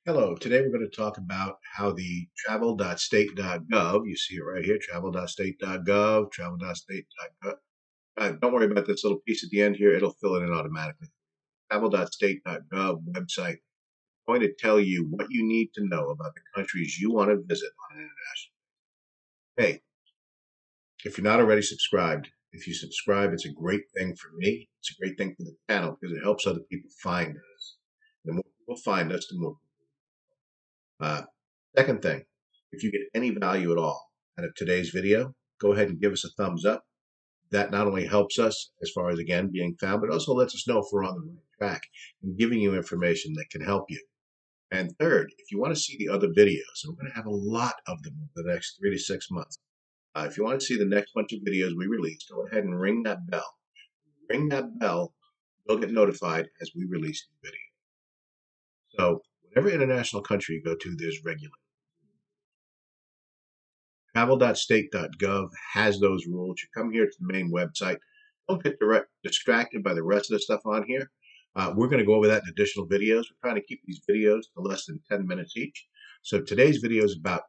Hello, today we're going to talk about how the travel.state.gov, you see it right here, travel.state.gov, travel.state.gov. Don't worry about this little piece at the end here, it'll fill it in automatically. Travel.state.gov website is going to tell you what you need to know about the countries you want to visit on an international. Hey, if you're not already subscribed, if you subscribe, it's a great thing for me. It's a great thing for the channel because it helps other people find us. The more people find us, the more. Uh, Second thing, if you get any value at all out of today's video, go ahead and give us a thumbs up. That not only helps us as far as, again, being found, but also lets us know if we're on the right track and giving you information that can help you. And third, if you want to see the other videos, and we're going to have a lot of them over the next 3 to 6 months. If you want to see the next bunch of videos we release, go ahead and ring that bell. Ring that bell, you'll get notified as we release new videos. So whatever international country you go to, there's regulations. Travel.state.gov has those rules. You come here to the main website. Don't get distracted by the rest of the stuff on here. We're going to go over that in additional videos. We're trying to keep these videos to less than 10 minutes each. So today's video is about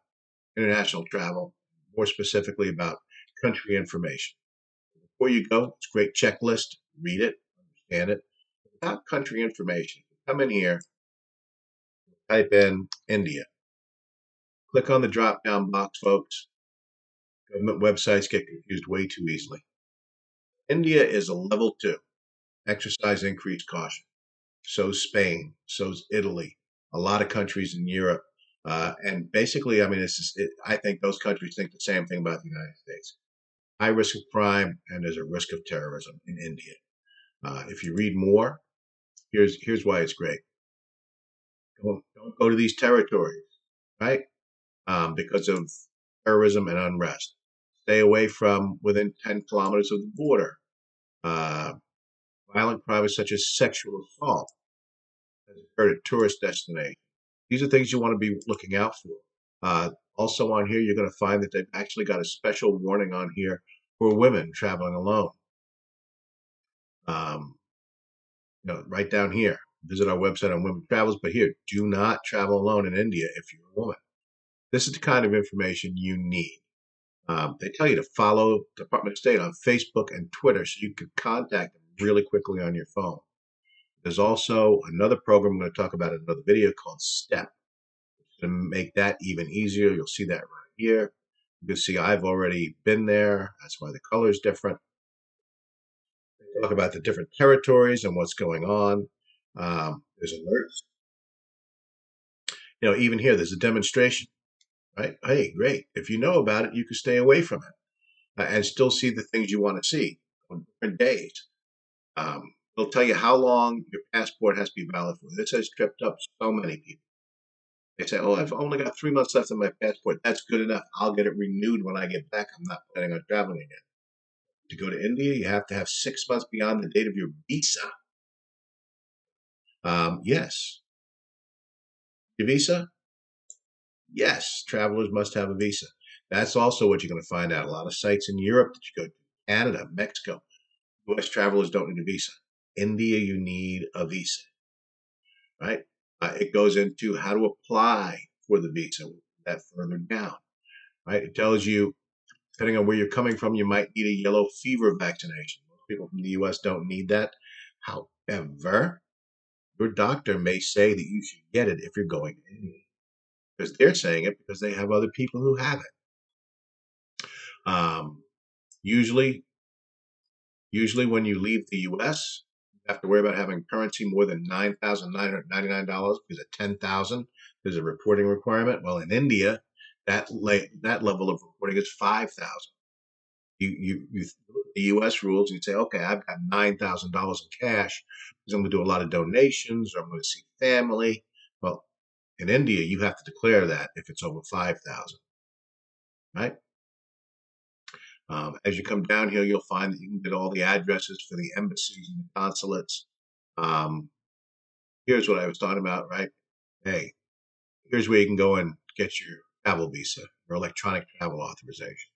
international travel, more specifically about country information. Before you go, it's a great checklist. Read it, understand it. Without country information, come in here, type in India. Click on the drop-down box, folks. Government websites get confused way too easily. India is a level 2. Exercise increased caution. So's Spain. So's Italy. A lot of countries in Europe. And basically, I mean, I think those countries think the same thing about the United States. High risk of crime, and there's a risk of terrorism in India. If you read more, here's why it's great. Don't go to these territories, right? Because of terrorism and unrest. Stay away from within 10 kilometers of the border. Violent crimes such as sexual assault has occurred at tourist destinations. These are things you want to be looking out for. Also on here, you're going to find that they've actually got a special warning on here for women traveling alone. Right down here. Visit our website on women travels, but here, do not travel alone in India if you're a woman. This is the kind of information you need. They tell you to follow Department of State on Facebook and Twitter so you can contact them really quickly on your phone. There's also another program I'm going to talk about in another video called STEP. To make that even easier, you'll see that right here. You can see I've already been there. That's why the color is different. They talk about the different territories and what's going on. There's alerts. Even here, there's a demonstration, right? Hey, great. If you know about it, you can stay away from it and still see the things you want to see on different days. They'll tell you how long your passport has to be valid for. This has tripped up so many people. They say, oh, I've only got 3 months left on my passport. That's good enough. I'll get it renewed when I get back. I'm not planning on traveling again. To go to India, you have to have 6 months beyond the date of your visa. Yes. Your visa? Yes, travelers must have a visa. That's also what you're going to find out. A lot of sites in Europe that you go to, Canada, Mexico. U.S. travelers don't need a visa. India, you need a visa, right? It goes into how to apply for the visa, that further down, right? It tells you, depending on where you're coming from, you might need a yellow fever vaccination. Most people from the U.S. don't need that. However, your doctor may say that you should get it if you're going to India, because they're saying it because they have other people who have it. Usually when you leave the U.S., you have to worry about having currency more than $9,999 because at $10,000, there's a reporting requirement. Well, in India, that level of reporting is $5,000. You look at the U.S. rules and you say, okay, I've got $9,000 in cash because I'm going to do a lot of donations or I'm going to see family. Well, in India, you have to declare that if it's over 5,000, right? As you come down here, you'll find that you can get all the addresses for the embassies and the consulates. Here's what I was talking about, right? Hey, here's where you can go and get your travel visa or electronic travel authorization.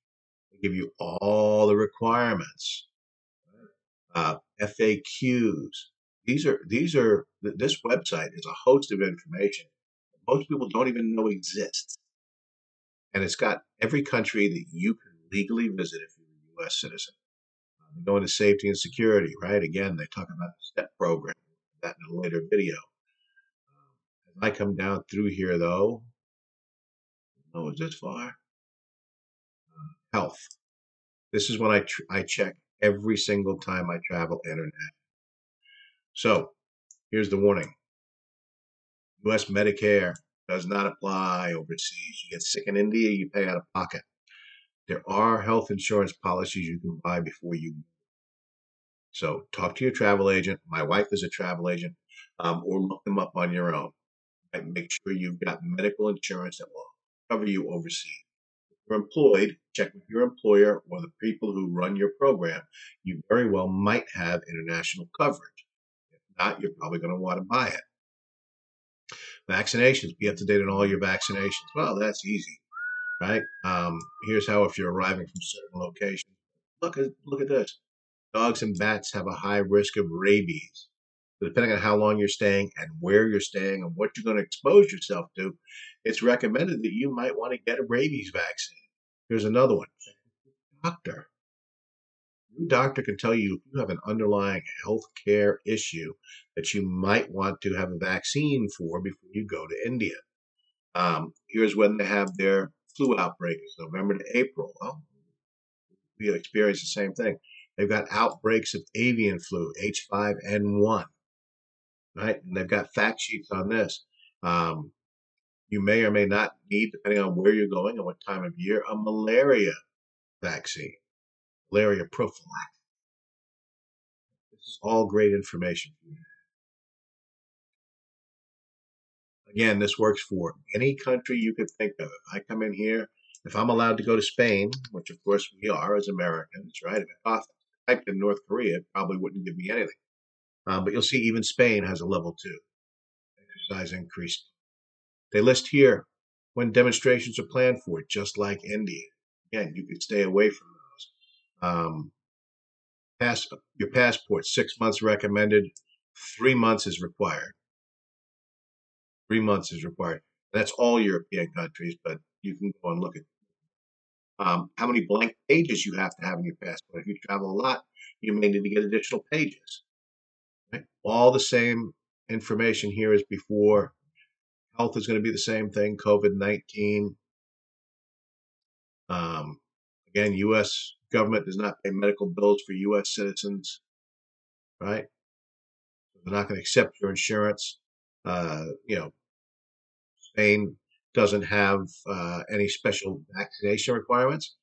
They give you all the requirements, FAQs. This website is a host of information. most people don't even know exists. And it's got every country that you can legally visit if you're a U.S. citizen. They go into safety and security, right? Again, they talk about the STEP program, that in a later video. As I come down through here, though, oh, is this far? Health. This is when I check every single time I travel internet. So here's the warning. U.S. Medicare does not apply overseas. You get sick in India, you pay out of pocket. There are health insurance policies you can buy before you. So talk to your travel agent. My wife is a travel agent, or look them up on your own. And make sure you've got medical insurance that will cover you overseas. If you're employed, check with your employer or the people who run your program. You very well might have international coverage. If not, you're probably going to want to buy it. Vaccinations, be up to date on all your vaccinations. Well, that's easy, right? Here's how if you're arriving from certain locations. Look at this. Dogs and bats have a high risk of rabies. So depending on how long you're staying and where you're staying and what you're going to expose yourself to, it's recommended that you might want to get a rabies vaccine. Here's another one. Doctor. Your doctor can tell you if you have an underlying health care issue that you might want to have a vaccine for before you go to India. Here's when they have their flu outbreaks, November to April. Well, we experience the same thing. They've got outbreaks of avian flu, H5N1, right? And they've got fact sheets on this. You may or may not need, depending on where you're going and what time of year, a malaria vaccine, malaria prophylaxis. This is all great information. Again, this works for any country you could think of. If I come in here, if I'm allowed to go to Spain, which of course we are as Americans, right? If I typed in North Korea, it probably wouldn't give me anything. But you'll see even Spain has a level 2 exercise increase. They list here when demonstrations are planned for, just like India. Again, you could stay away from those. Your passport, 6 months recommended, 3 months is required. 3 months is required. That's all European countries, but you can go and look at how many blank pages you have to have in your passport. If you travel a lot, you may need to get additional pages. Right? All the same information here as before. Health is going to be the same thing, COVID-19. Again, U.S. government does not pay medical bills for U.S. citizens, right? They're not going to accept your insurance. Spain doesn't have any special vaccination requirements,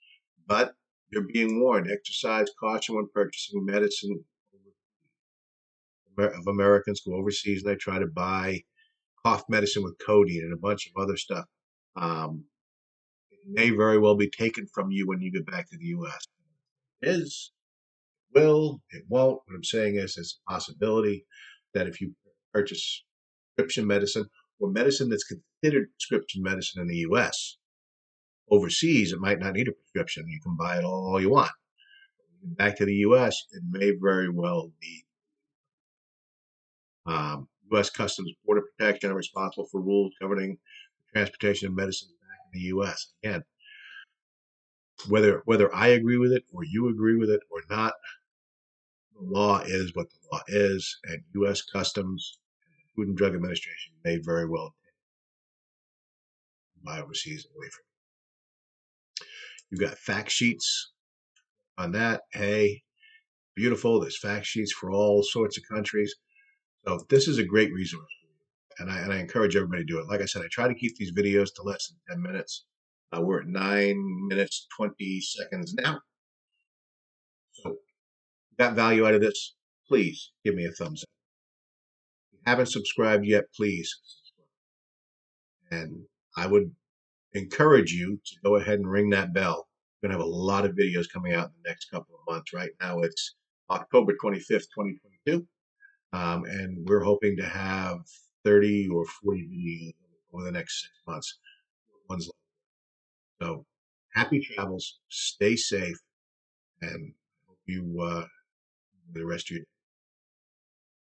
but you're being warned. Exercise caution when purchasing medicine. Of Americans go overseas and they try to buy cough medicine with codeine and a bunch of other stuff. It may very well be taken from you when you get back to the U.S. It is, will, it won't. What I'm saying is there's a possibility that if you purchase prescription medicine or medicine that's considered prescription medicine in the U.S., overseas, it might not need a prescription. You can buy it all you want. Back to the U.S., it may very well be. U.S. Customs Border Protection are responsible for rules governing transportation of medicines back in the U.S. Again, whether I agree with it or you agree with it or not, the law is what the law is, and U.S. Customs and Food and Drug Administration may very well buy overseas away from you. You've got fact sheets on that. Hey, beautiful. There's fact sheets for all sorts of countries. So this is a great resource, and I encourage everybody to do it. Like I said, I try to keep these videos to less than 10 minutes. We're at 9 minutes, 20 seconds now. So if you got value out of this, please give me a thumbs up. If you haven't subscribed yet, please subscribe. And I would encourage you to go ahead and ring that bell. We're going to have a lot of videos coming out in the next couple of months. Right now it's October 25th, 2022. And we're hoping to have 30 or 40 videos over the next 6 months. So happy travels, stay safe, and hope you the rest of your day.